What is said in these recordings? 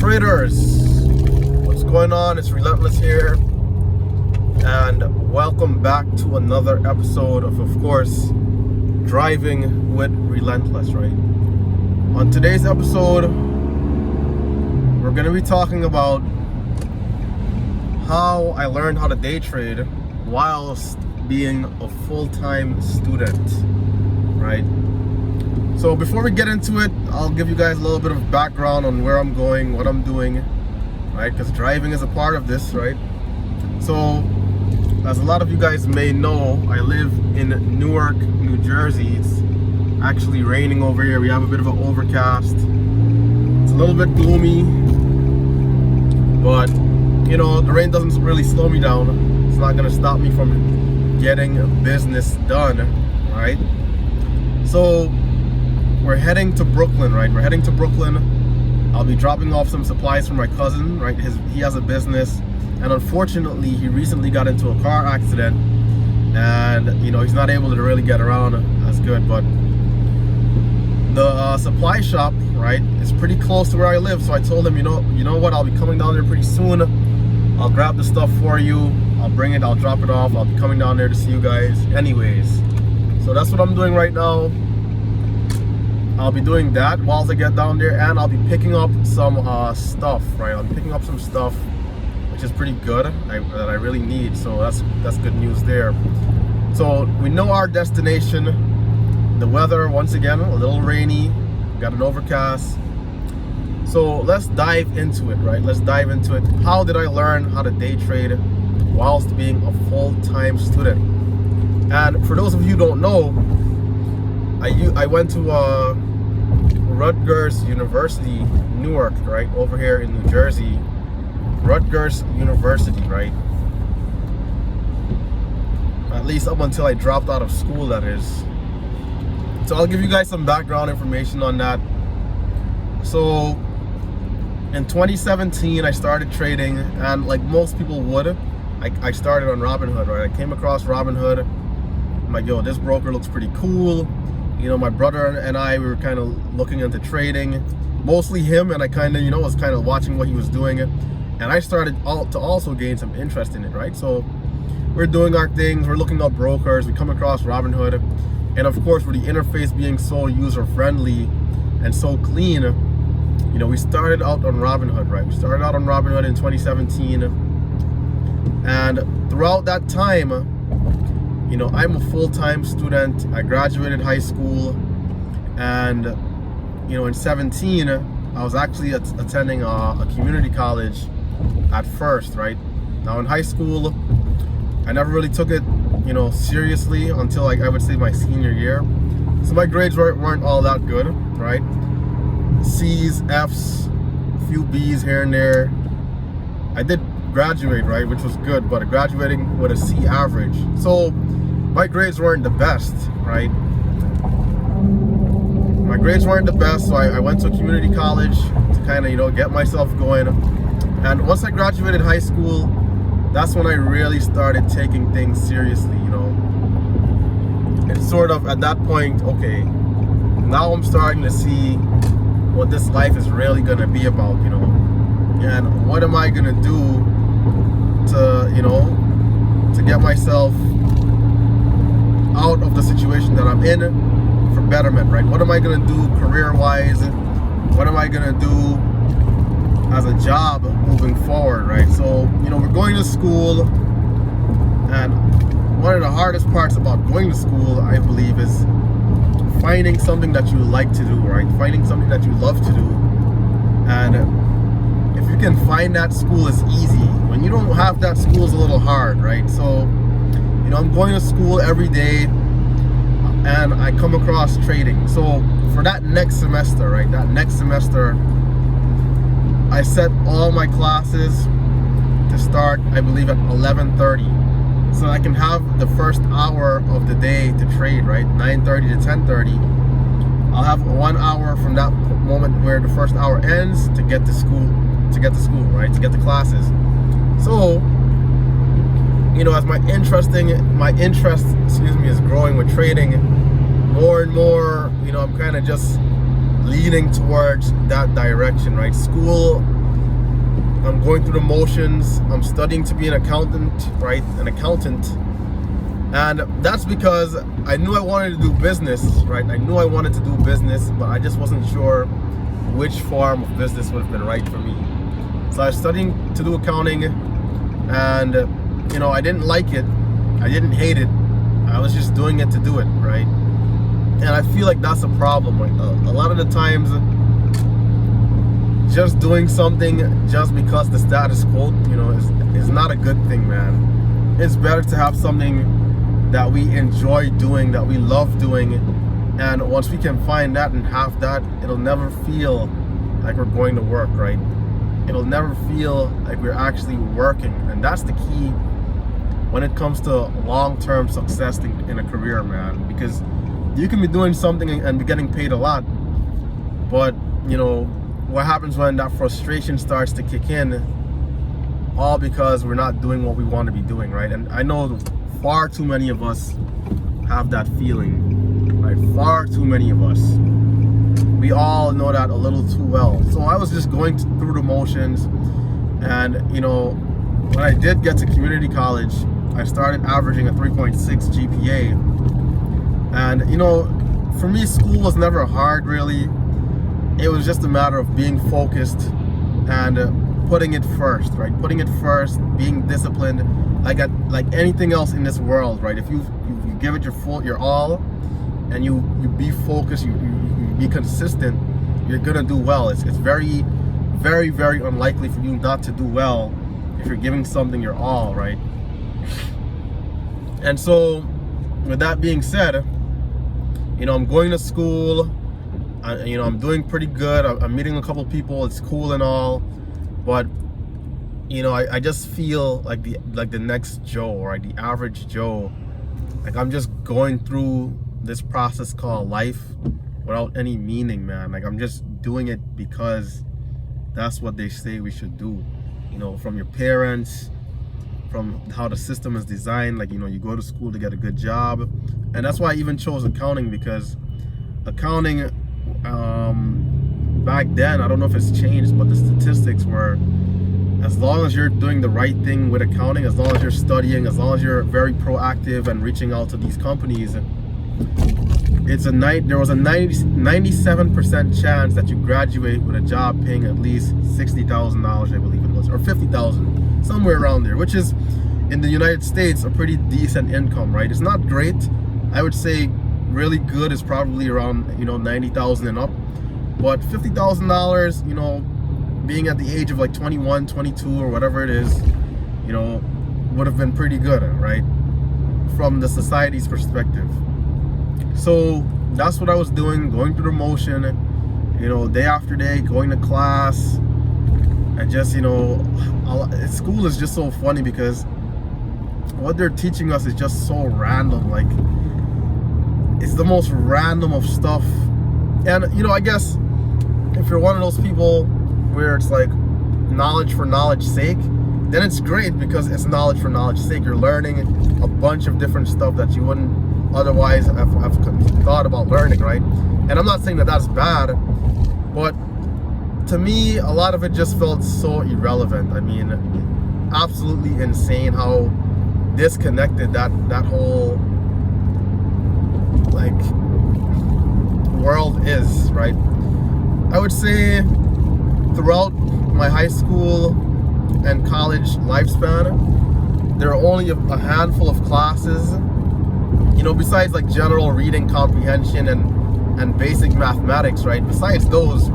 Traders, what's going on? It's Relentless here, and welcome back to another episode of course, Driving with Relentless, right? On today's episode, we're going to be talking about how I learned how to day trade whilst being a full-time student, right? So before we get into it, I'll give you guys a little bit of background on where I'm going, what I'm doing, right? Because driving is a part of this, right? So, as a lot of you guys may know, I live in Newark, New Jersey. It's actually raining over here. We have a bit of an overcast. It's a little bit gloomy, but you know, the rain doesn't really slow me down. It's not gonna stop me from getting business done, right? So we're heading to Brooklyn, right? We're heading to Brooklyn. I'll be dropping off some supplies for my cousin, right? He has a business, and unfortunately, he recently got into a car accident, and you know, he's not able to really get around as good. But the supply shop, right, is pretty close to where I live. So I told him, you know what? I'll be coming down there pretty soon. I'll grab the stuff for you. I'll bring it. I'll drop it off. I'll be coming down there to see you guys. Anyways, so that's what I'm doing right now. I'll be doing that whilst I get down there, and I'll be picking up some stuff, right? I'll be picking up some stuff, which is pretty good, that I really need. So that's good news there. So we know our destination. The weather, once again, a little rainy. Got an overcast. So let's dive into it, right? Let's dive into it. How did I learn how to day trade whilst being a full-time student? And for those of you who don't know, I went to Rutgers University, Newark, right, over here in New Jersey. Rutgers University, right? At least up until I dropped out of school, that is. So I'll give you guys some background information on that. So in 2017, I started trading, and like most people would, I started on Robinhood, right? I came across Robinhood. I'm like, yo, this broker looks pretty cool. You know, my brother and I, we were kind of looking into trading, mostly him, and I kind of, was kind of watching what he was doing. And I started to also gain some interest in it, right? So we're doing our things, we're looking up brokers, we come across Robinhood. And of course, with the interface being so user-friendly and so clean, we started out on Robinhood, right? We started out on Robinhood in 2017. And throughout that time, I'm a full-time student. I graduated high school, and in 17, I was actually attending a community college at first, right? Now in high school, I never really took it, seriously until I would say my senior year. So my grades weren't all that good, right? C's, F's, a few B's here and there. I did graduate, right, which was good, but graduating with a C average. So my grades weren't the best, right? My grades weren't the best, so I went to a community college to kind of, get myself going. And once I graduated high school, that's when I really started taking things seriously, It's sort of at that point, okay, now I'm starting to see what this life is really gonna be about, and what am I gonna do to get myself out of the situation that I'm in for betterment, right? What am I gonna do career-wise? What am I gonna do as a job moving forward, right? So, we're going to school, and one of the hardest parts about going to school, I believe, is finding something that you like to do, right? Finding something that you love to do. And if you can find that, school is easy. When you don't have that, school is a little hard, right? So, I'm going to school every day, and I come across trading. So for that next semester, right? That next semester, I set all my classes to start, I believe, at 11:30. So I can have the first hour of the day to trade, right? 9:30 to 10:30. I'll have 1 hour from that moment where the first hour ends to get to school, right? To get to classes. So, as my interest, is growing with trading, more and more, I'm kind of just leaning towards that direction, right? School I'm going through the motions. I'm studying to be an accountant, right? An accountant. And that's because I knew I wanted to do business, right? I knew I wanted to do business, but I just wasn't sure which form of business would have been right for me. So I was studying to do accounting, and I didn't like it. I didn't hate it. I was just doing it to do it, right? And I feel like that's a problem. Like a lot of the times, just doing something just because the status quo, is not a good thing, man. It's better to have something that we enjoy doing, that we love doing, and once we can find that and have that, it'll never feel like we're going to work, right? It'll never feel like we're actually working, and that's the key when it comes to long-term success in a career, man. Because you can be doing something and be getting paid a lot, but what happens when that frustration starts to kick in, all because we're not doing what we want to be doing, right? And I know far too many of us have that feeling, right? Far too many of us. We all know that a little too well. So I was just going through the motions, and when I did get to community college, I started averaging a 3.6 GPA. And for me, school was never hard, really. It was just a matter of being focused and putting it first, right? Putting it first, being disciplined, like anything else in this world, right? If you give it your all, and you be focused, you be consistent, you're gonna do well. It's very, very, very unlikely for you not to do well if you're giving something your all, right? And so, with that being said, I'm going to school. I'm doing pretty good. I'm meeting a couple people. It's cool and all, but I just feel like the next Joe, right? The average Joe. Like I'm just going through this process called life without any meaning, man. Like I'm just doing it because that's what they say we should do. From your parents, from how the system is designed. Like you go to school to get a good job, and that's why I even chose accounting, because accounting back then, I don't know if it's changed, but the statistics were, as long as you're doing the right thing with accounting, as long as you're studying, as long as you're very proactive and reaching out to these companies, there was a 97% chance that you graduate with a job paying at least $60,000, I believe it was, or $50,000, somewhere around there, which is in the United States a pretty decent income, right? It's not great. I would say really good is probably around $90,000 and up, but $50,000, being at the age of like 21, 22 or whatever it is, would have been pretty good, right? From the society's perspective. So that's what I was doing, going through the motion, day after day, going to class, and just, school is just so funny because what they're teaching us is just so random. Like, it's the most random of stuff. And, I guess if you're one of those people where it's like knowledge for knowledge's sake, then it's great because it's knowledge for knowledge's sake. You're learning a bunch of different stuff that you wouldn't otherwise have thought about learning, right? And I'm not saying that that's bad, but to me, a lot of it just felt so irrelevant. I mean, absolutely insane how disconnected that whole world is, right? I would say throughout my high school and college lifespan, there are only a handful of classes, besides like general reading comprehension and basic mathematics, right? Besides those,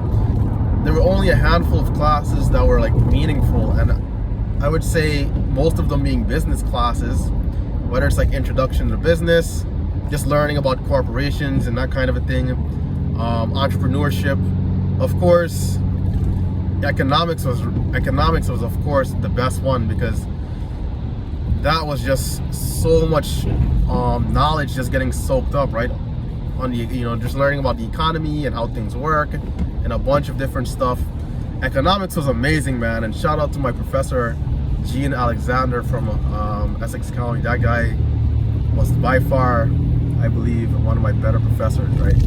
there were only a handful of classes that were like meaningful, and I would say most of them being business classes, whether it's like introduction to business, just learning about corporations and that kind of a thing, entrepreneurship, of course. Economics was of course the best one, because that was just so much knowledge just getting soaked up, right? On the just learning about the economy and how things work and a bunch of different stuff. Economics was amazing, man, and shout out to my professor Gene Alexander from Essex County. That guy was by far, I believe, one of my better professors, right?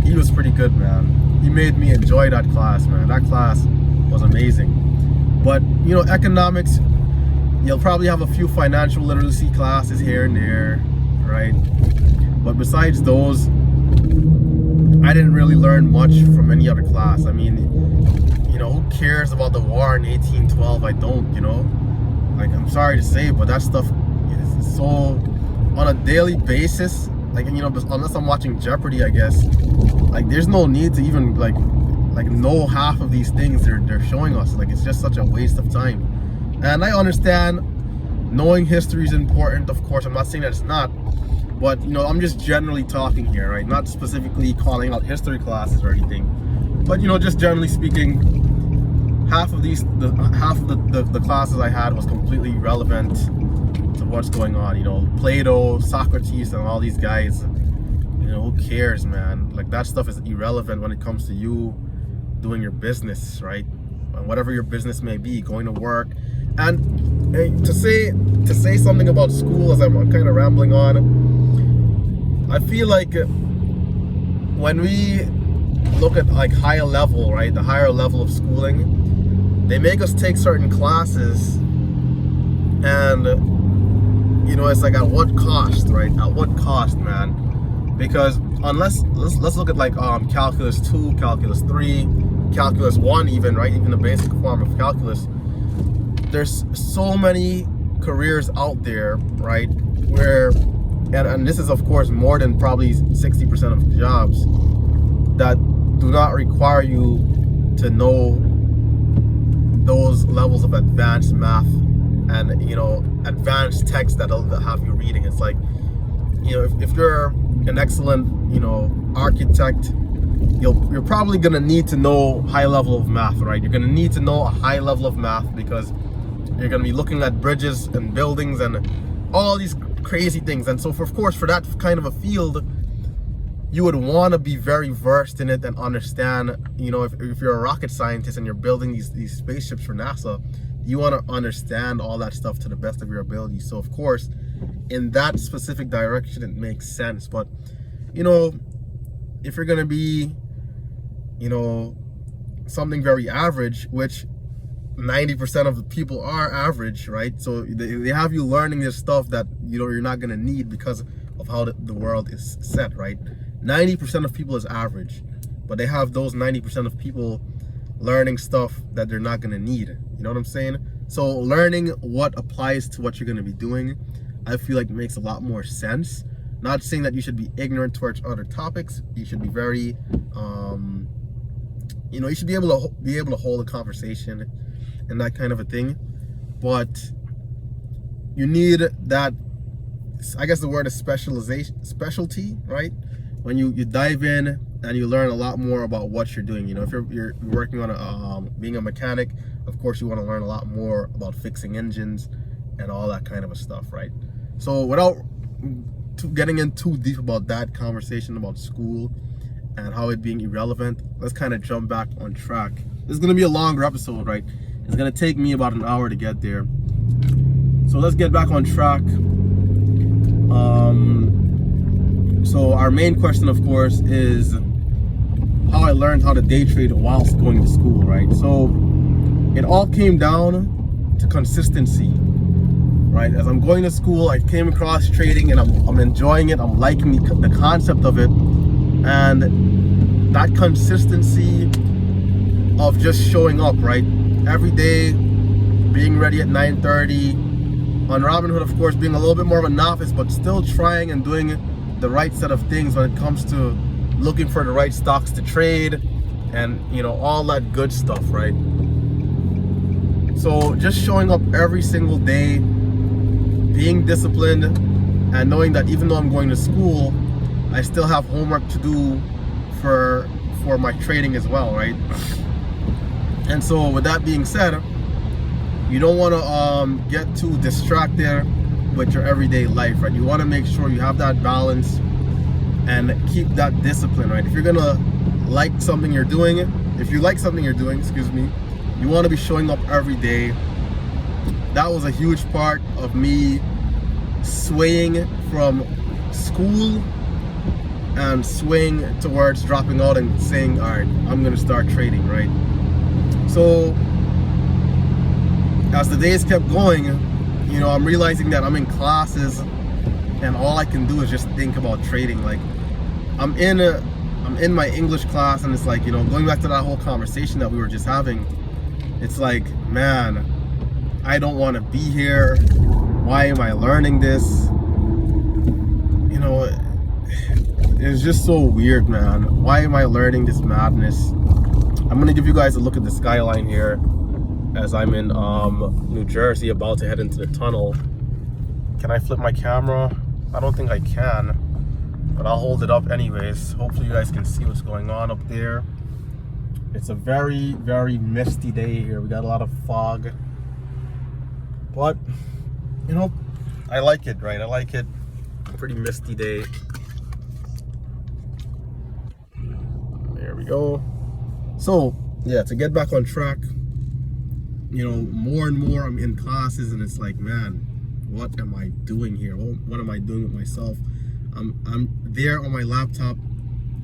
He was pretty good, man. He made me enjoy that class, man. That class was amazing. But you know, economics, you'll probably have a few financial literacy classes here and there, right? But besides those, I didn't really learn much from any other class. I mean, you know, who cares about the war in 1812? I don't, you know. Like, I'm sorry to say, but that stuff is so on a daily basis. Like, you know, unless I'm watching Jeopardy, I guess. Like, there's no need to even like know half of these things they're showing us. Like, it's just such a waste of time. And I understand knowing history is important. Of course, I'm not saying that it's not. But, you know, I'm just generally talking here, right? Not specifically calling out history classes or anything. But, you know, just generally speaking, half of the classes I had was completely irrelevant to what's going on. You know, Plato, Socrates, and all these guys. You know, who cares, man? Like, that stuff is irrelevant when it comes to you doing your business, right? And whatever your business may be, going to work. And to say something about school, as I'm kind of rambling on, I feel like when we look at like higher level, right, the higher level of schooling, they make us take certain classes, and you know, it's like, at what cost, right? At what cost, man? Because unless let's look at like calculus 2, calculus 3, calculus 1, even, right? Even the basic form of calculus. There's so many careers out there, right, where and this is of course more than probably 60% of jobs that do not require you to know those levels of advanced math and, you know, advanced text that'll have you reading. It's like, you know, if you're an excellent, you know, architect, you're probably gonna need to know high level of math, right? You're gonna need to know a high level of math because you're gonna be looking at bridges and buildings and all these crazy things. And so of course, for that kind of a field, you would want to be very versed in it and understand, you know, if you're a rocket scientist and you're building these spaceships for NASA, you want to understand all that stuff to the best of your ability. So of course, in that specific direction, it makes sense. But, you know, if you're going to be, you know, something very average, which 90% of the people are average, right? So they have you learning this stuff that, you know, you're not going to need because of how the world is set, right? 90% of people is average, but they have those 90% of people learning stuff that they're not going to need. You know what I'm saying? So learning what applies to what you're going to be doing, I feel like makes a lot more sense. Not saying that you should be ignorant towards other topics. You should be very, you know, you should be able to hold a conversation and that kind of a thing. But you need that, I guess the word is specialty, right? When you dive in and you learn a lot more about what you're doing. You know, if you're working on being a mechanic, of course you want to learn a lot more about fixing engines and all that kind of a stuff, right? So without getting in too deep about that conversation about school and how it being irrelevant, let's kind of jump back on track. This is going to be a longer episode, right? It's going to take me about an hour to get there. So let's get back on track. So our main question, of course, is how I learned how to day trade whilst going to school, right? So it all came down to consistency, right? As I'm going to school, I came across trading and I'm enjoying it. I'm liking the concept of it. And that consistency of just showing up, right? Every day, being ready at 9:30. On Robinhood, of course, being a little bit more of a novice, but still trying and doing the right set of things when it comes to looking for the right stocks to trade and, you know, all that good stuff, right? So just showing up every single day, being disciplined, and knowing that even though I'm going to school, I still have homework to do for my trading as well, right? And so with that being said, you don't want to get too distracted with your everyday life, right? You want to make sure you have that balance and keep that discipline, right? If you're gonna like something you're doing, excuse me, you want to be showing up every day. That was a huge part of me swaying from school and swaying towards dropping out and saying, all right, I'm gonna start trading, right? So as the days kept going, you know, I'm realizing that I'm in classes and all I can do is just think about trading. Like I'm in my English class, and it's like, you know, going back to that whole conversation that we were just having, it's like, man, I don't want to be here. Why am I learning this? You know, it's just so weird, man. Why am I learning this madness? I'm gonna give you guys a look at the skyline here as I'm in New Jersey, about to head into the tunnel. Can I flip my camera? I don't think I can, but I'll hold it up anyways. Hopefully you guys can see what's going on up there. It's a very, very misty day here. We got a lot of fog, but you know, I like it, right? I like it. Pretty misty day. There we go. So yeah, to get back on track, you know, more and more I'm in classes, and it's like, man, what am I doing here? What am I doing with myself? I'm there on my laptop,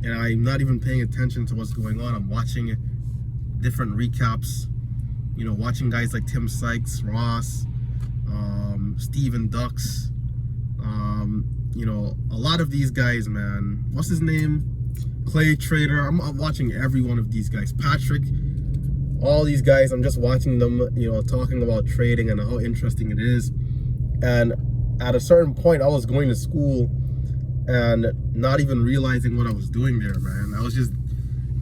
and I'm not even paying attention to what's going on. I'm watching different recaps, you know, watching guys like Tim Sykes, Ross, Steven Ducks, you know, a lot of these guys, man. What's his name? Clay Trader. I'm watching every one of these guys. Patrick, all these guys, I'm just watching them, you know, talking about trading and how interesting it is. And at a certain point, I was going to school and not even realizing what I was doing there, man. I was just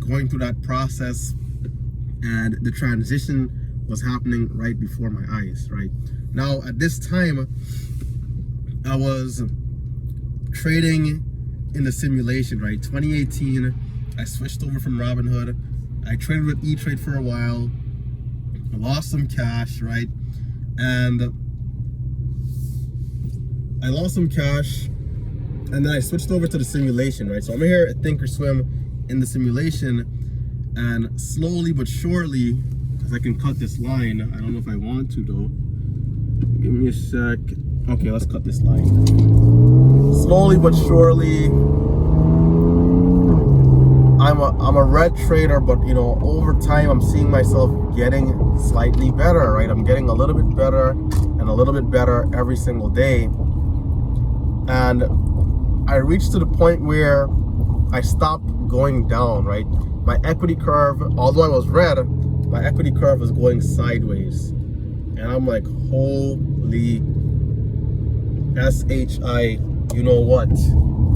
going through that process, and the transition was happening right before my eyes, right? Now, at this time, I was trading in the simulation, right? 2018, I switched over from Robinhood. I traded with E-Trade for a while. I lost some cash, right? And I lost some cash, and then I switched over to the simulation, right? So I'm here at Thinkorswim in the simulation, and slowly but surely, because I can cut this line. I don't know if I want to though. Give me a sec. Okay, let's cut this line. Slowly but surely, I'm a red trader, but you know, over time I'm seeing myself getting slightly better, right? I'm getting a little bit better and a little bit better every single day. And I reached to the point where I stopped going down, right? My equity curve, although I was red, my equity curve was going sideways. And I'm like, holy S-H-I, you know what,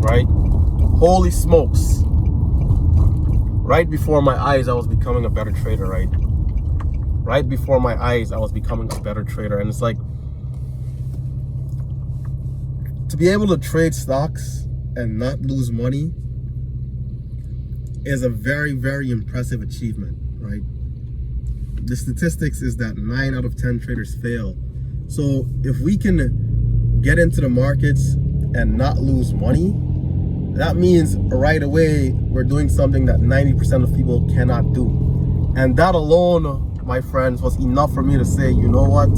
right? Holy smokes. Right before my eyes, I was becoming a better trader, right? Right before my eyes, I was becoming a better trader. And it's like, to be able to trade stocks and not lose money is a very, very impressive achievement, right? The statistics is that 9 out of 10 traders fail. So if we can get into the markets and not lose money, that means right away we're doing something that 90% of people cannot do. And that alone, my friends, was enough for me to say, you know what?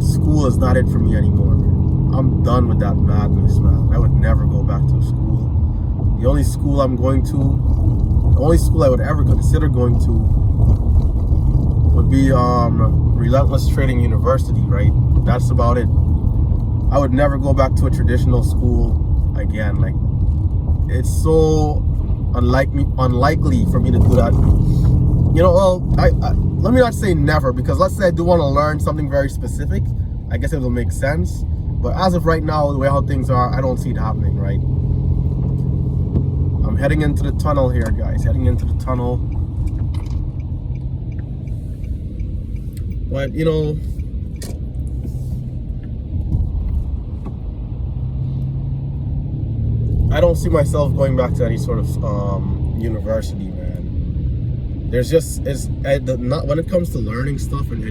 School is not it for me anymore. I'm done with that madness, man. I would never go back to school. The only school I'm going to, the only school I would ever consider going to would be Relentless-tj University, right? That's about it. I would never go back to a traditional school again. Like, it's so unlikely for me to do that. You know, well, I let me not say never, because let's say I do want to learn something very specific. I guess it will make sense. But as of right now, the way how things are, I don't see it happening, right? I'm heading into the tunnel here, guys. Heading into the tunnel. But, you know, I don't see myself going back to any sort of university, man. There's just, not when it comes to learning stuff and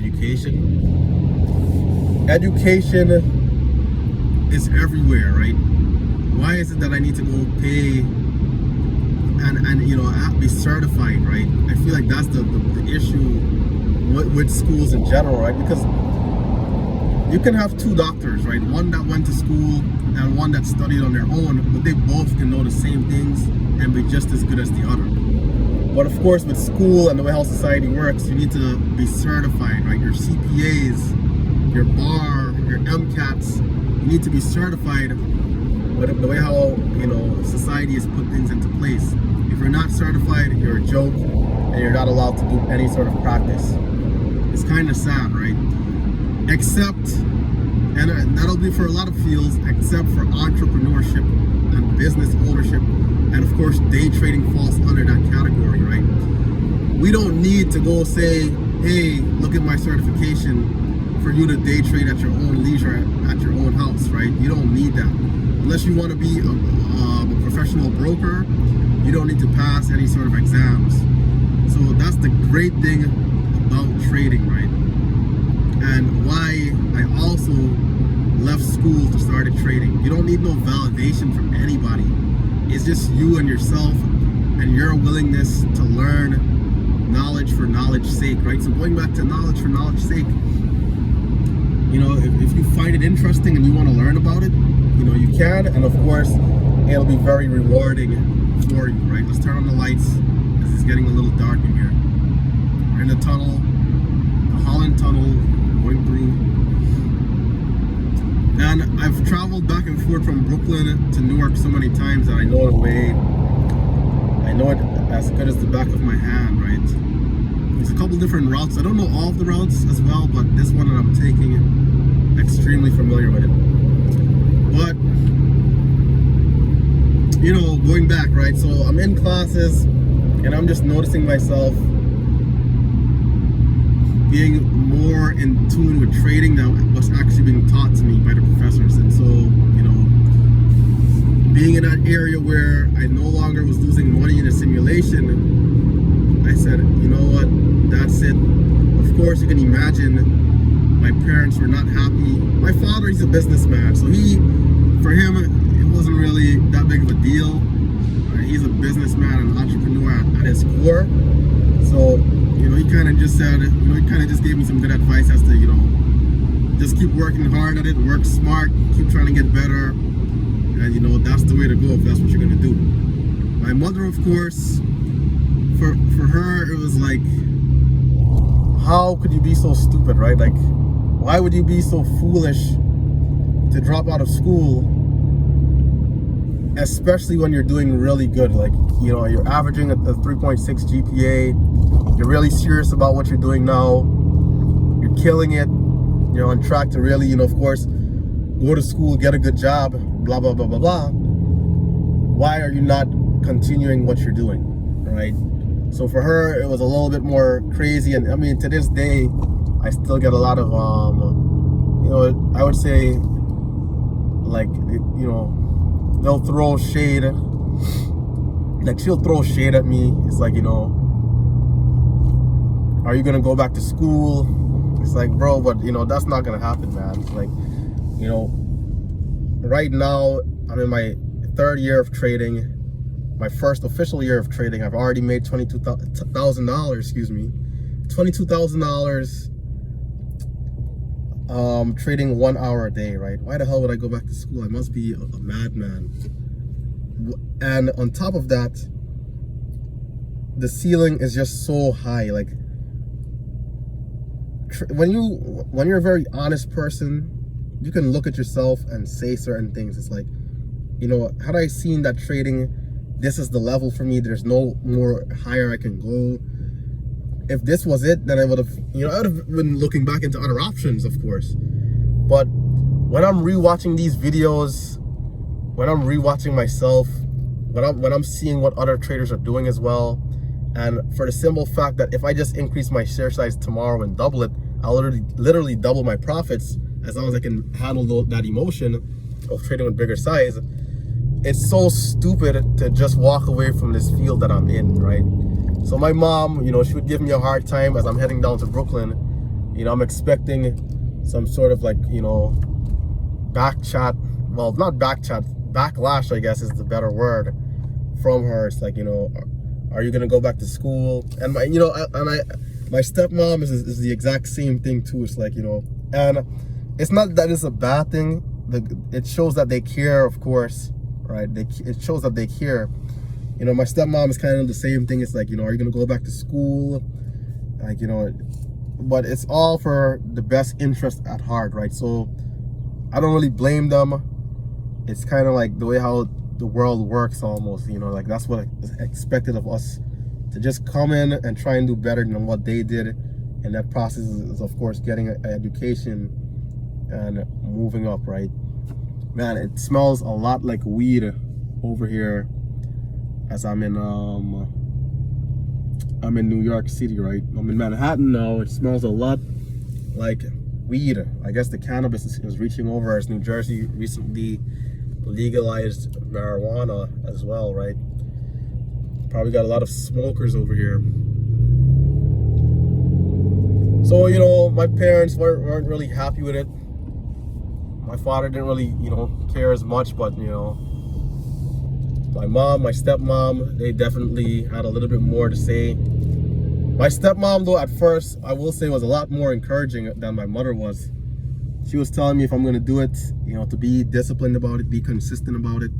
education is everywhere, right? Why is it that I need to go pay and you know, be certified, right? I feel like that's the issue with schools in general, right? Because you can have 2 doctors, right? One that went to school and one that studied on their own, but they both can know the same things and be just as good as the other. But of course, with school and the way how society works, you need to be certified, right? Your CPAs, your bar, your MCATs, you need to be certified. But the way how, you know, society has put things into place, if you're not certified, you're a joke, and you're not allowed to do any sort of practice. It's kind of sad, right? Except, and that'll be for a lot of fields, except for entrepreneurship and business ownership, and of course day trading falls under that category, right? We don't need to go say, hey, look at my certification for you to day trade at your own leisure at your own house, right? You don't need that. Unless you want to be a professional broker, you don't need to pass any sort of exams. So that's the great thing about trading, right? And why I also left school to start trading. You don't need no validation from anybody. It's just you and yourself and your willingness to learn knowledge for knowledge's sake, right? So going back to knowledge for knowledge's sake, you know, if you find it interesting and you want to learn about it, you know, you can, and of course, it'll be very rewarding for you, right? Let's turn on the lights because it's getting a little dark in here. We're in the tunnel, the Holland Tunnel, going through. And I've traveled back and forth from Brooklyn to Newark so many times that I know the way. I know it as good as the back of my hand, right? There's a couple different routes. I don't know all of the routes as well, but this one that I'm taking, I'm extremely familiar with it. But, you know, going back, right? So I'm in classes and I'm just noticing myself being more in tune with trading than what's actually being taught to me by the professors. And so, you know, being in that area where I no longer was losing money in a simulation, I said, you know what, that's it. Of course, you can imagine my parents were not happy. My father, he's a businessman, so for him, it wasn't really that big of a deal. He's a businessman and entrepreneur at his core. So, you know, he kind of just said, you know, he kind of just gave me some good advice as to, you know, just keep working hard at it, work smart, keep trying to get better. And, you know, that's the way to go if that's what you're going to do. My mother, of course, for her, it was like, how could you be so stupid, right? Like, why would you be so foolish to drop out of school, especially when you're doing really good? Like, you know, you're averaging a 3.6 GPA, you're really serious about what you're doing now, you're killing it, you're on track to really, you know, of course, go to school, get a good job, blah, blah, blah, blah, blah. Why are you not continuing what you're doing, right? So for her, it was a little bit more crazy. And I mean, to this day, I still get a lot of, you know, I would say, like, you know, they'll throw shade. Like, she'll throw shade at me. It's like, you know, are you going to go back to school? It's like, bro, but, you know, that's not going to happen, man. It's like, you know, right now, I'm in my third year of trading. My first official year of trading, I've already made $22,000, excuse me, $22,000 trading 1 hour a day, right? Why the hell would I go back to school? I must be a madman. And on top of that, the ceiling is just so high. Like, when you're a very honest person, you can look at yourself and say certain things. It's like, you know, had I seen that trading, this is the level for me, there's no more higher I can go. If this was it, then I would have, you know, I would have been looking back into other options, of course. But when I'm rewatching these videos, when I'm rewatching myself, when I'm seeing what other traders are doing as well, and for the simple fact that if I just increase my share size tomorrow and double it, I'll literally double my profits as long as I can handle that emotion of trading with bigger size. It's so stupid to just walk away from this field that I'm in, right? So my mom, you know, she would give me a hard time as I'm heading down to Brooklyn. You know, I'm expecting some sort of, like, you know, back chat. Well, not back chat, backlash, I guess is the better word from her. It's like, you know, are you gonna go back to school? And my, you know, my stepmom is the exact same thing too. It's like, you know, and it's not that it's a bad thing. It shows that they care, of course, right? It shows that they care. You know, my stepmom is kind of the same thing. It's like, you know, are you gonna go back to school? Like, you know, but it's all for the best interest at heart, right? So I don't really blame them. It's kind of like the way how the world works almost, you know, like that's what is expected of us, to just come in and try and do better than what they did. And that process is of course getting an education and moving up, right? Man, it smells a lot like weed over here as I'm in New York City, right? I'm in Manhattan now. It smells a lot like weed. I guess the cannabis is reaching over as New Jersey recently legalized marijuana as well, right? Probably got a lot of smokers over here. So, you know, my parents weren't really happy with it. My father didn't really, you know, care as much, but, you know, my mom, my stepmom, they definitely had a little bit more to say. My stepmom, though, at first, I will say, was a lot more encouraging than my mother was. She was telling me if I'm going to do it, you know, to be disciplined about it, be consistent about it.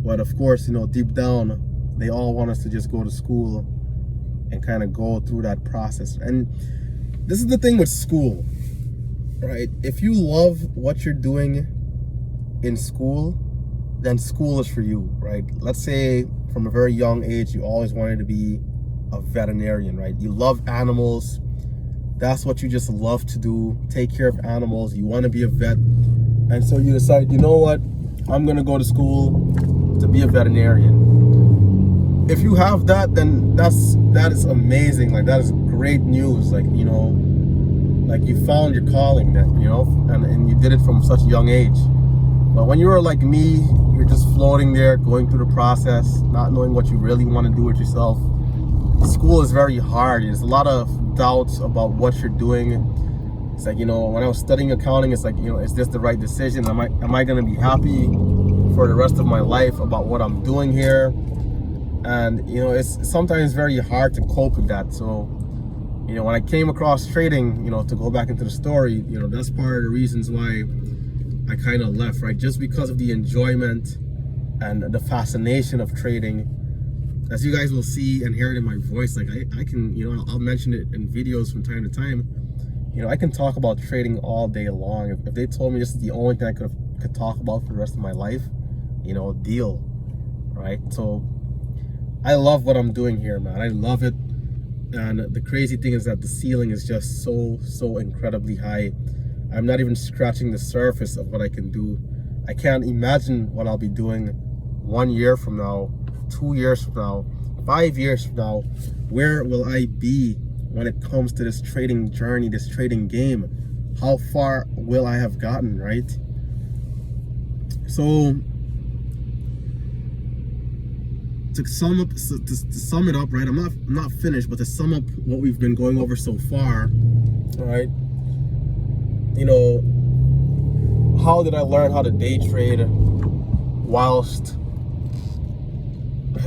But of course, you know, deep down, they all want us to just go to school and kind of go through that process. And this is the thing with school, right? If you love what you're doing in school, then school is for you, right? Let's say from a very young age, you always wanted to be a veterinarian, right? You love animals. That's what you just love to do, take care of animals. You want to be a vet. And so you decide, you know what? I'm going to go to school to be a veterinarian. If you have that, then that is amazing. Like, that is great news. Like, you know, like you found your calling, that, you know, and you did it from such a young age. But when you were like me, you're just floating there, going through the process, not knowing what you really want to do with yourself. School is very hard. There's a lot of doubts about what you're doing. It's like, you know, when I was studying accounting, it's like, you know, is this the right decision? Am I going to be happy for the rest of my life about what I'm doing here? And, you know, it's sometimes very hard to cope with that. So, you know, when I came across trading, you know, to go back into the story, you know, that's part of the reasons why I kind of left, right? Just because of the enjoyment and the fascination of trading. As you guys will see and hear it in my voice, like I can, you know, I'll mention it in videos from time to time. You know, I can talk about trading all day long. If they told me this is the only thing I could talk about for the rest of my life, you know, deal, right? So I love what I'm doing here, man. I love it. And the crazy thing is that the ceiling is just so incredibly high. I'm not even scratching the surface of what I can do. I can't imagine what I'll be doing 1 year from now, 2 years from now, 5 years from now. Where will I be when it comes to this trading journey, this trading game? How far will I have gotten, right? So to sum it up, right? I'm not finished, but to sum up what we've been going over so far, all right? You know, how did I learn how to day trade whilst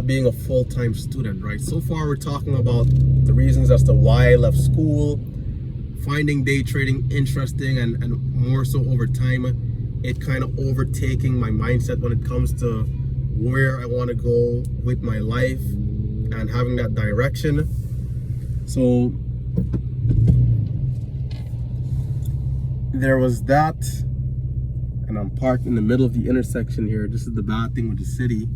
being a full-time student, right? So far we're talking about the reasons as to why I left school, finding day trading interesting, and more so over time, it kind of overtaking my mindset when it comes to where I want to go with my life and having that direction. So there was that, and I'm parked in the middle of the intersection here. This is the bad thing with the city.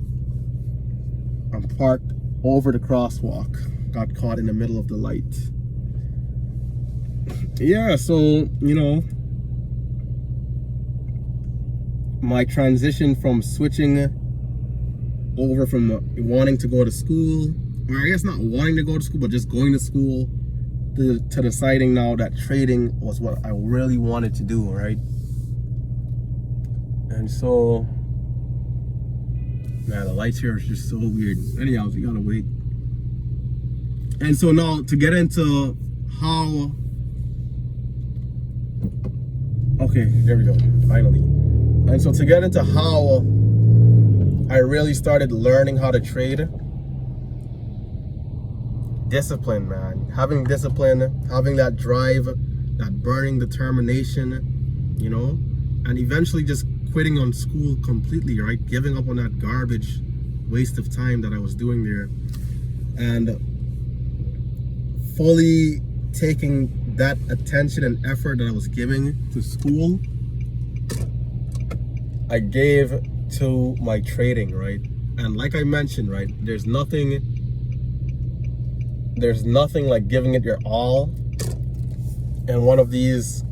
I'm parked over the crosswalk, got caught in the middle of the light. Yeah, so, you know, my transition from switching over from wanting to go to school, or I guess not wanting to go to school, but just going to school, to deciding now that trading was what I really wanted to do, right? And so, man, the lights here are just so weird. Anyhow, we gotta wait. And so now to get into how, okay, there we go, finally. And so to get into how I really started learning how to trade, discipline, man. Having discipline, having that drive, that burning determination, you know, and eventually just quitting on school completely, right? Giving up on that garbage waste of time that I was doing there. And fully taking that attention and effort that I was giving to school, I gave to my trading, right? And like I mentioned, right, there's nothing like giving it your all in one of these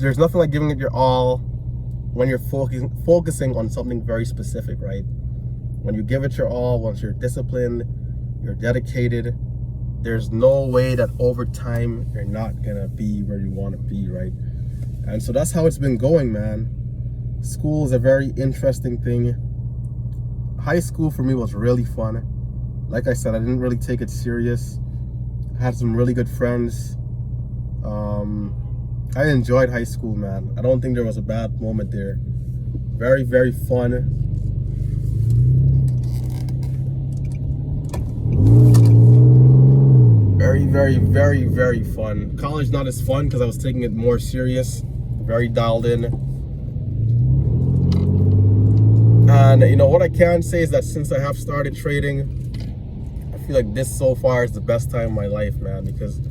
there's nothing like giving it your all when you're focusing on something very specific, right? When you give it your all, once you're disciplined, you're dedicated, there's no way that over time you're not gonna be where you want to be, right? And so that's how it's been going, man. School is a very interesting thing. High school for me was really fun. Like I said, I didn't really take it serious. I had some really good friends. I enjoyed high school, man. I don't think there was a bad moment there. Very, very fun. Very, very, very, very fun. College not as fun because I was taking it more serious. Very dialed in. And you know what I can say is that since I have started trading, I feel like this so far is the best time of my life, man, because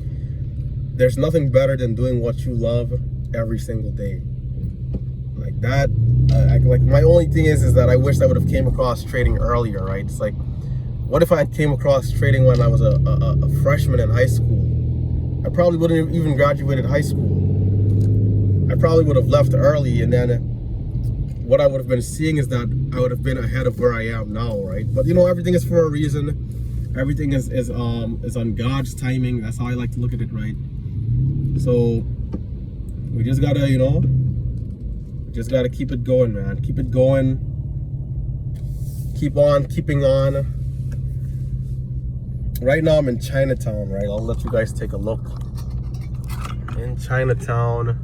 there's nothing better than doing what you love every single day. Like that, like my only thing is that I wish I would have came across trading earlier, right? It's like, what if I came across trading when I was a freshman in high school? I probably wouldn't have even graduated high school. I probably would have left early, and then what I would have been seeing is that I would have been ahead of where I am now, right? But you know, everything is for a reason. Everything is on God's timing. That's how I like to look at it, right? So we just gotta, you know, just gotta keep it going, man. Keep it going. Keep on keeping on. Right now I'm in Chinatown, right? I'll let you guys take a look. In Chinatown,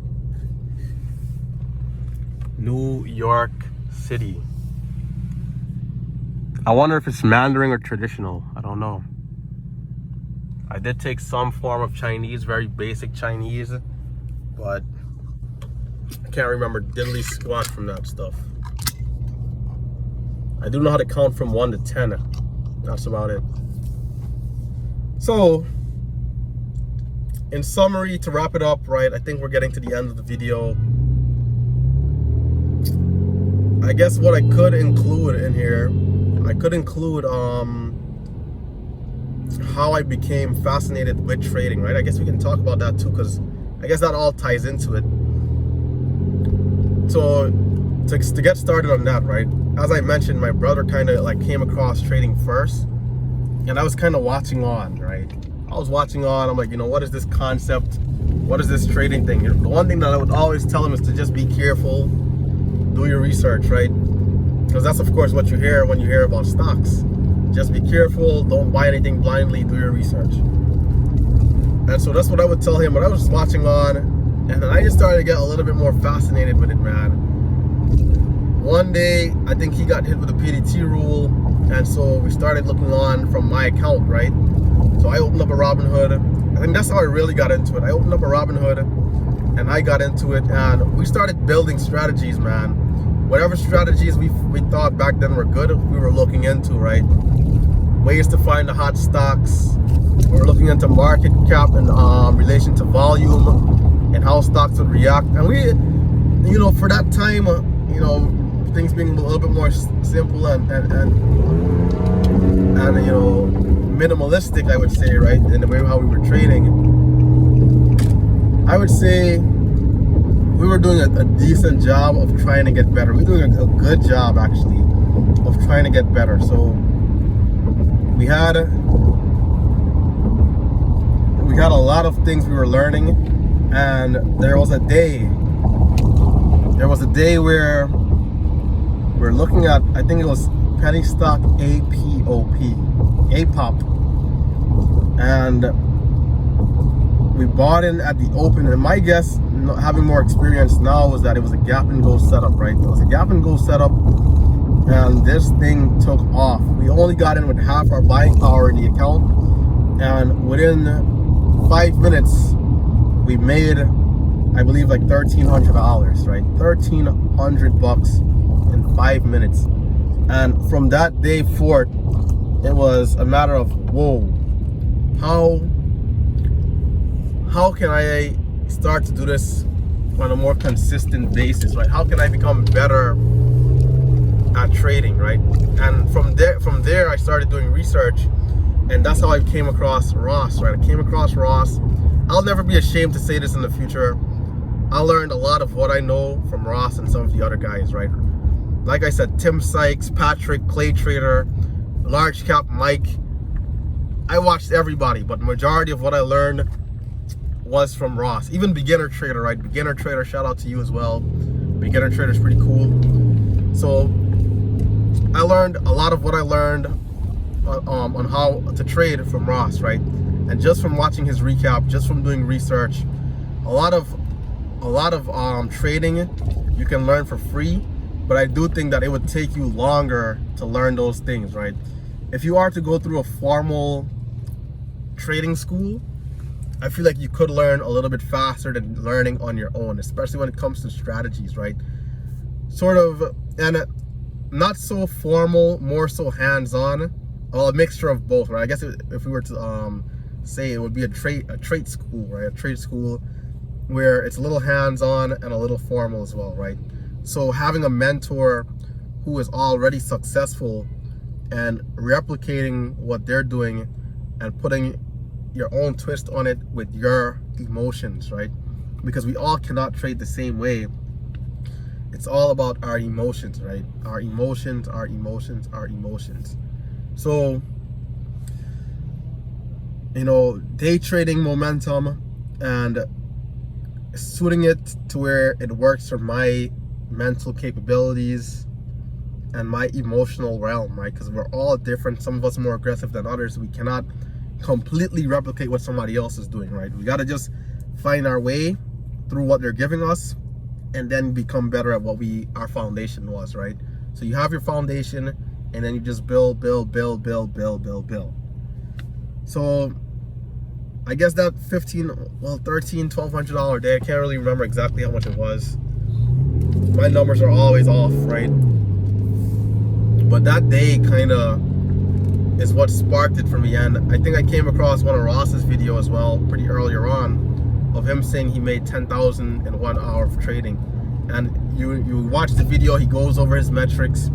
New York City. I wonder if it's Mandarin or traditional. I don't know. I did take some form of Chinese, very basic Chinese, but I can't remember diddly squat from that stuff. I do know how to count from 1 to 10. That's about it. So, in summary, to wrap it up, right, I think we're getting to the end of the video. I guess what I could include in here, I could include how I became fascinated with trading, right? I guess we can talk about that too, because I guess that all ties into it. So to get started on that, right, as I mentioned, my brother kind of like came across trading first, and I was kind of watching on, right? I was watching on. I'm like, you know, what is this concept? What is this trading thing? The one thing that I would always tell him is to just be careful, do your research, right? Because that's of course what you hear when you hear about stocks. Just be careful, don't buy anything blindly, do your research. And so that's what I would tell him, but I was just watching on, and then I just started to get a little bit more fascinated with it, man. One day, I think he got hit with a PDT rule, and so we started looking on from my account, right? So I opened up a Robinhood. I think that's how I really got into it. I opened up a Robinhood, and I got into it, and we started building strategies, man. Whatever strategies we thought back then were good, we were looking into, right? Ways to find the hot stocks. We're looking into market cap in relation to volume and how stocks would react. And we, you know, for that time, you know, things being a little bit more simple and you know, minimalistic, I would say, right, in the way how we were trading. I would say we were doing a decent job of trying to get better. We were doing a good job, actually, of trying to get better. So we had a lot of things we were learning, and there was a day where we're looking at, I think it was penny stock APOP, and we bought in at the open. And my guess, having more experience now, was that it was a gap and go setup, right? It was a gap and go setup, and this thing took off. We only got in with half our buying power in the account, and within 5 minutes we made, I believe, like $1,300, right? $1,300 in 5 minutes. And from that day forth, it was a matter of, whoa, how can I start to do this on a more consistent basis, right? How can I become better at trading, right? And from there I started doing research, and that's how I came across Ross, right? I came across Ross. I'll never be ashamed to say this in the future. I learned a lot of what I know from Ross and some of the other guys, right? Like I said, Tim Sykes, Patrick, Clay Trader, Large Cap Mike. I watched everybody, but the majority of what I learned was from Ross. Even Beginner Trader, right? Beginner Trader, shout out to you as well. Beginner Trader is pretty cool. So I learned a lot of what I learned on how to trade from Ross, right? And just from watching his recap, just from doing research, a lot of trading you can learn for free, but I do think that it would take you longer to learn those things, right? If you are to go through a formal trading school, I feel like you could learn a little bit faster than learning on your own, especially when it comes to strategies, right? Sort of, and not so formal, more so hands-on, well, a mixture of both, right? I guess if we were to say it would be a trade school, right? A trade school where it's a little hands-on and a little formal as well, right? So having a mentor who is already successful and replicating what they're doing and putting your own twist on it with your emotions, right? Because we all cannot trade the same way. It's all about our emotions, right? Our emotions, our emotions, our emotions. So, you know, day trading momentum and suiting it to where it works for my mental capabilities and my emotional realm, right? Because we're all different. Some of us are more aggressive than others. We cannot completely replicate what somebody else is doing, right? We got to just find our way through what they're giving us and then become better at what our foundation was, right? So you have your foundation and then you just build. So I guess that $1,200 day, I can't really remember exactly how much it was. My numbers are always off, right? But that day kind of is what sparked it for me. And I think I came across one of Ross's video as well, pretty earlier on, of him saying he made 10,000 in 1 hour of trading. And you watch the video, he goes over his metrics,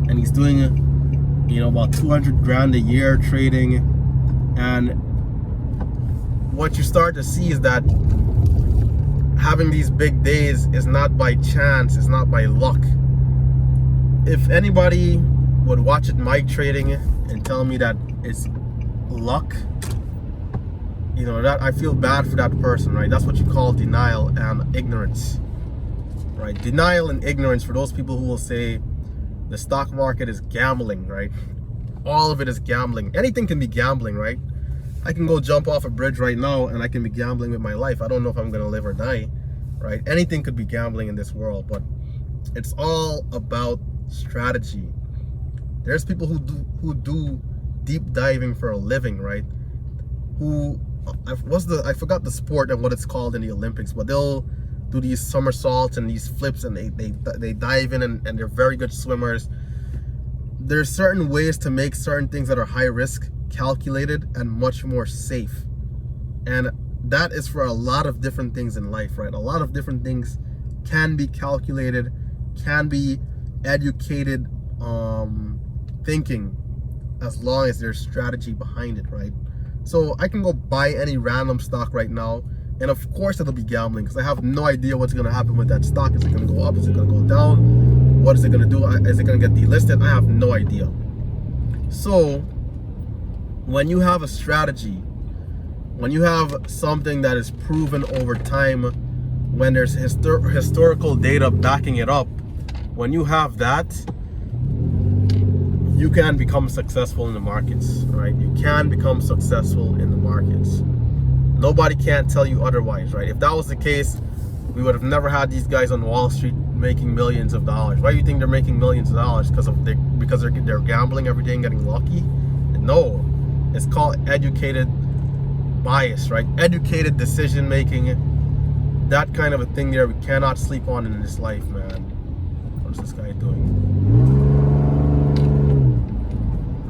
and he's doing, you know, about 200 grand a year trading. And what you start to see is that having these big days is not by chance, it's not by luck. If anybody would watch it Mike trading and tell me that it's luck, you know, that I feel bad for that person, right? That's what you call denial and ignorance, right? Denial and ignorance for those people who will say the stock market is gambling, right? All of it is gambling. Anything can be gambling, right? I can go jump off a bridge right now and I can be gambling with my life. I don't know if I'm gonna live or die, right? Anything could be gambling in this world, but it's all about strategy. There's people who do deep diving for a living, right? I forgot the sport and what it's called in the Olympics, but they'll do these somersaults and these flips and they dive in and they're very good swimmers. There's certain ways to make certain things that are high risk calculated and much more safe, and that is for a lot of different things in life, right? A lot of different things can be calculated, can be educated thinking, as long as there's strategy behind it, right? So I can go buy any random stock right now, and of course it'll be gambling because I have no idea what's going to happen with that stock. Is it going to go up? Is it going to go down? What is it going to do? Is it going to get delisted? I have no idea. So when you have a strategy, when you have something that is proven over time, when there's historical data backing it up, when you have that, you can become successful in the markets, right? You can become successful in the markets. Nobody can tell you otherwise, right? If that was the case, we would have never had these guys on Wall Street making millions of dollars. Why do you think they're making millions of dollars? Because they're gambling every day and getting lucky? No, it's called educated bias, right? Educated decision making. That kind of a thing there we cannot sleep on in this life, man. What is this guy doing?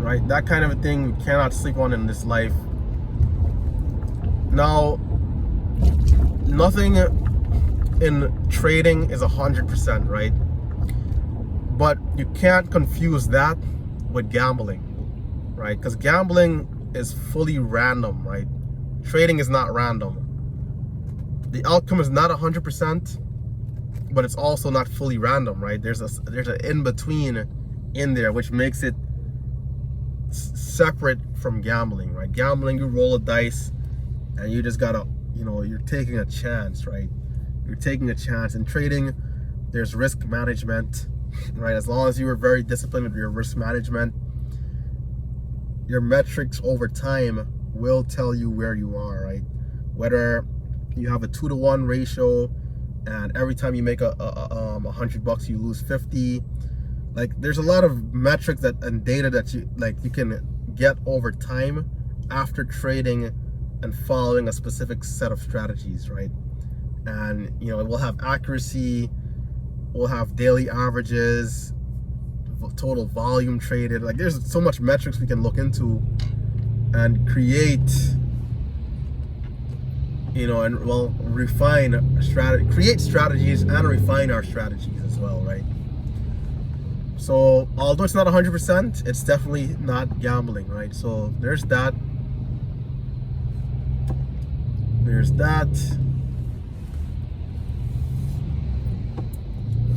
right? That kind of a thing we cannot sleep on in this life. Now, nothing in trading is 100%, right? But you can't confuse that with gambling, right? Because gambling is fully random, right? Trading is not random. The outcome is not 100%, but it's also not fully random, right? There's an in-between in there, which makes it separate from gambling, right? Gambling, you roll a dice and you just gotta, you're taking a chance, right? You're taking a chance. In trading, there's risk management, right? As long as you are very disciplined with your risk management, your metrics over time will tell you where you are, right? Whether you have a 2-to-1 ratio and every time you make $100 you lose 50. Like, there's a lot of metrics and data that you can get over time after trading and following a specific set of strategies, right? And we'll have accuracy, we'll have daily averages, total volume traded. Like, there's so much metrics we can look into and create, and create strategies and refine our strategies as well, right? So although it's not 100%, it's definitely not gambling, right? So there's that.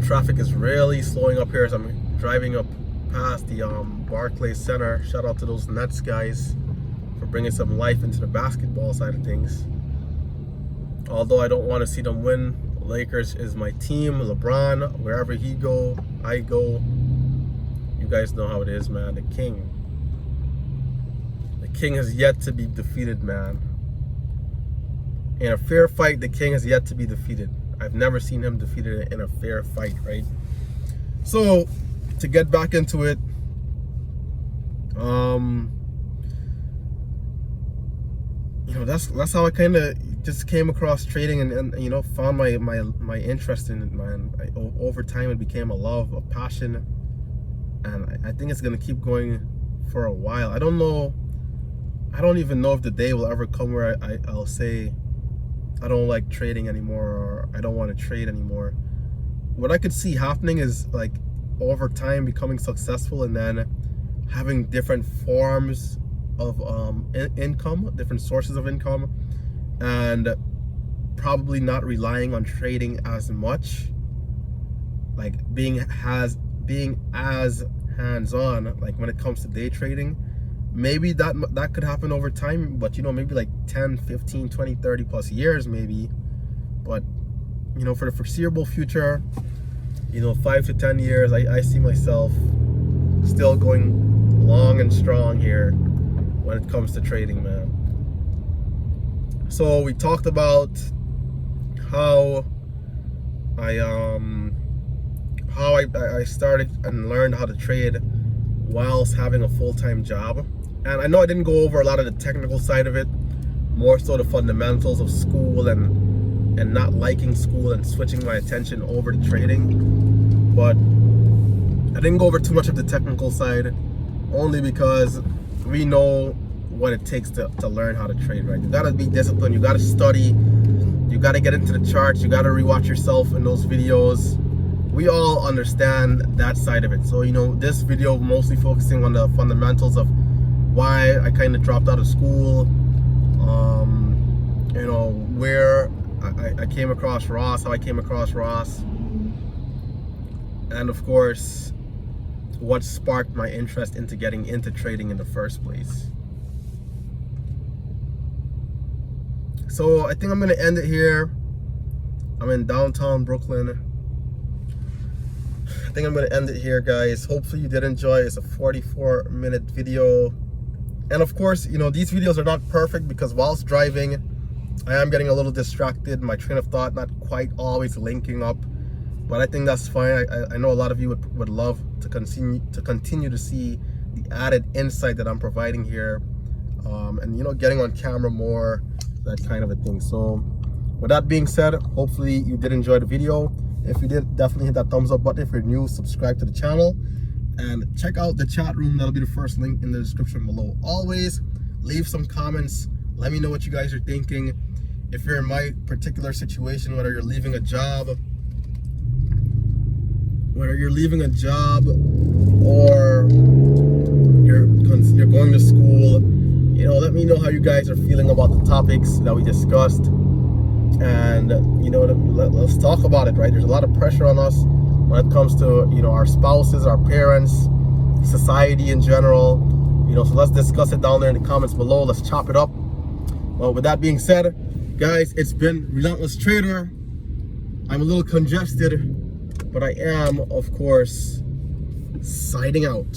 Traffic is really slowing up here as I'm driving up past the Barclays Center. Shout out to those Nets guys for bringing some life into the basketball side of things. Although I don't want to see them win, Lakers is my team. LeBron, wherever he go, I go. You guys know how it is, man. The king has yet to be defeated, man. In a fair fight, the king has yet to be defeated. I've never seen him defeated in a fair fight, right? So, to get back into it, that's how I kind of just came across trading and found my interest in it, man. Over time, it became a love, a passion, and I think it's gonna keep going for a while. I don't even know if the day will ever come where I'll say I don't like trading anymore, or I don't want to trade anymore. What I could see happening is, like, over time becoming successful and then having different forms of income, different sources of income, and probably not relying on trading as much, like being as hands-on, like when it comes to day trading. Maybe that could happen over time, but maybe like 10, 15, 20, 30 plus years maybe. But for the foreseeable future, 5 to 10 years, I see myself still going long and strong here when it comes to trading, man. So we talked about how I started and learned how to trade whilst having a full-time job. And I know I didn't go over a lot of the technical side of it, more so the fundamentals of school and not liking school and switching my attention over to trading. But I didn't go over too much of the technical side, only because we know what it takes to learn how to trade, right? You gotta be disciplined, you gotta study, you gotta get into the charts, you gotta rewatch yourself in those videos. We all understand that side of it. So, this video mostly focusing on the fundamentals of why I kind of dropped out of school, where I came across Ross, how I came across Ross, and of course, what sparked my interest into getting into trading in the first place. So I think I'm gonna end it here. I'm in downtown Brooklyn. I think I'm gonna end it here, guys. Hopefully you did enjoy. It's a 44-minute video. And of course, these videos are not perfect because whilst driving, I am getting a little distracted. My train of thought not quite always linking up, but I think that's fine. I know a lot of you would love to continue to see the added insight that I'm providing here, and getting on camera more, that kind of a thing. So with that being said, hopefully you did enjoy the video. If you did, definitely hit that thumbs up button. If you're new, subscribe to the channel. And check out the chat room. That'll be the first link in the description below. Always leave some comments. Let me know what you guys are thinking. If you're in my particular situation, whether you're leaving a job, or you're going to school, you know, let me know how you guys are feeling about the topics that we discussed. And you know, let's talk about it, right? There's a lot of pressure on us when it comes to, you know, our spouses, our parents, society in general, you know. So let's discuss it down there in the comments below. Let's chop it up. Well, with that being said, guys, it's been Relentless Trader. I'm a little congested, but I am, of course, signing out.